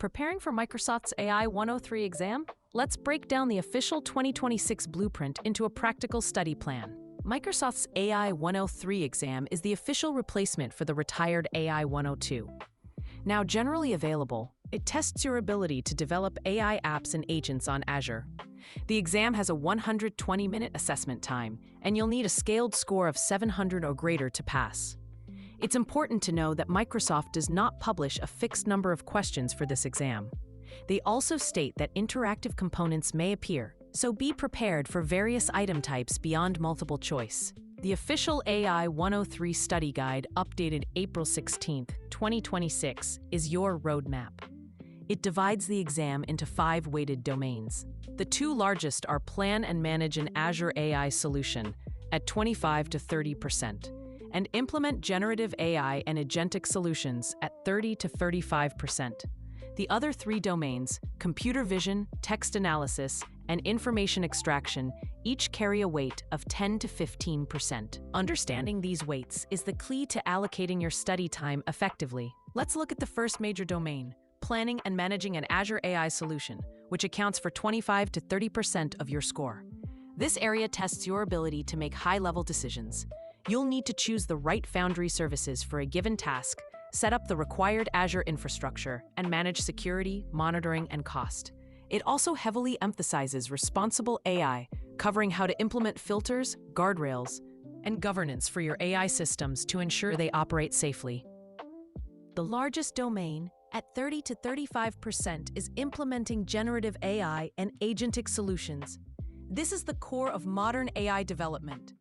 Preparing for Microsoft's AI-103 exam? Let's break down the official 2026 blueprint into a practical study plan. Microsoft's AI-103 exam is the official replacement for the retired AI-102. Now generally available, it tests your ability to develop AI apps and agents on Azure. The exam has a 120-minute assessment time, and you'll need a scaled score of 700 or greater to pass. It's important to know that Microsoft does not publish a fixed number of questions for this exam. They also state that interactive components may appear, so be prepared for various item types beyond multiple choice. The official AI-103 study guide, updated April 16, 2026, is your roadmap. It divides the exam into 5 weighted domains. The 2 largest are Plan and Manage an Azure AI Solution at 25 to 30%, and Implement Generative AI and Agentic Solutions at 30 to 35%. The other 3 domains, Computer Vision, Text Analysis, and Information Extraction, each carry a weight of 10 to 15%. Understanding these weights is the key to allocating your study time effectively. Let's look at the first major domain, Planning and Managing an Azure AI Solution, which accounts for 25 to 30% of your score. This area tests your ability to make high-level decisions. You'll need to choose the right Foundry services for a given task, set up the required Azure infrastructure, and manage security, monitoring, and cost. It also heavily emphasizes responsible AI, covering how to implement filters, guardrails, and governance for your AI systems to ensure they operate safely. The largest domain, at 30 to 35%, is implementing generative AI and agentic solutions. This is the core of modern AI development.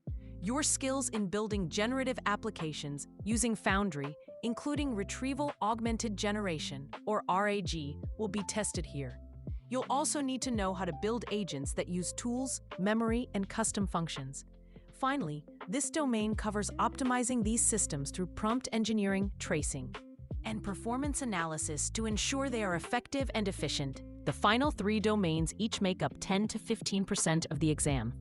Your skills in building generative applications using Foundry, including Retrieval Augmented Generation, or RAG, will be tested here. You'll also need to know how to build agents that use tools, memory, and custom functions. Finally, this domain covers optimizing these systems through prompt engineering, tracing, and performance analysis to ensure they are effective and efficient. The final 3 domains each make up 10 to 15% of the exam.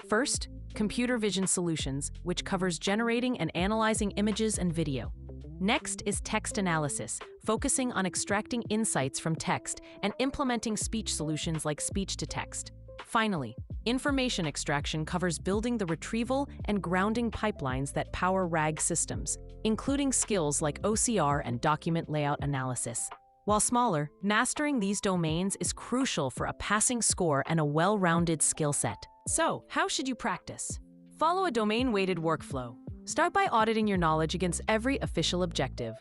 First, Computer Vision Solutions, which covers generating and analyzing images and video. Next is Text Analysis, focusing on extracting insights from text and implementing speech solutions like speech-to-text. Finally, Information Extraction covers building the retrieval and grounding pipelines that power RAG systems, including skills like OCR and document layout analysis. While smaller, mastering these domains is crucial for a passing score and a well-rounded skill set. So, how should you practice? Follow a domain-weighted workflow. Start by auditing your knowledge against every official objective.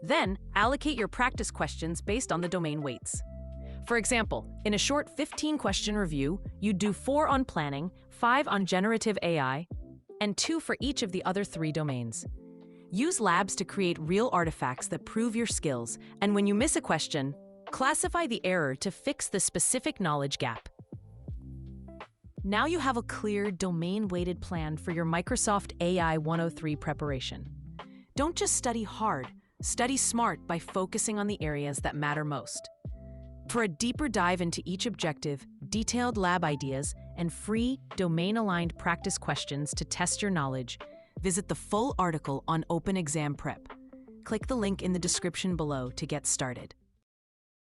Then, allocate your practice questions based on the domain weights. For example, in a short 15-question review, you'd do 4 on planning, 5 on generative AI, and 2 for each of the other 3 domains. Use labs to create real artifacts that prove your skills, and when you miss a question, classify the error to fix the specific knowledge gap. Now you have a clear, domain-weighted plan for your Microsoft AI-103 preparation. Don't just study hard, study smart by focusing on the areas that matter most. For a deeper dive into each objective, detailed lab ideas, and free, domain-aligned practice questions to test your knowledge, visit the full article on Open Exam Prep. Click the link in the description below to get started.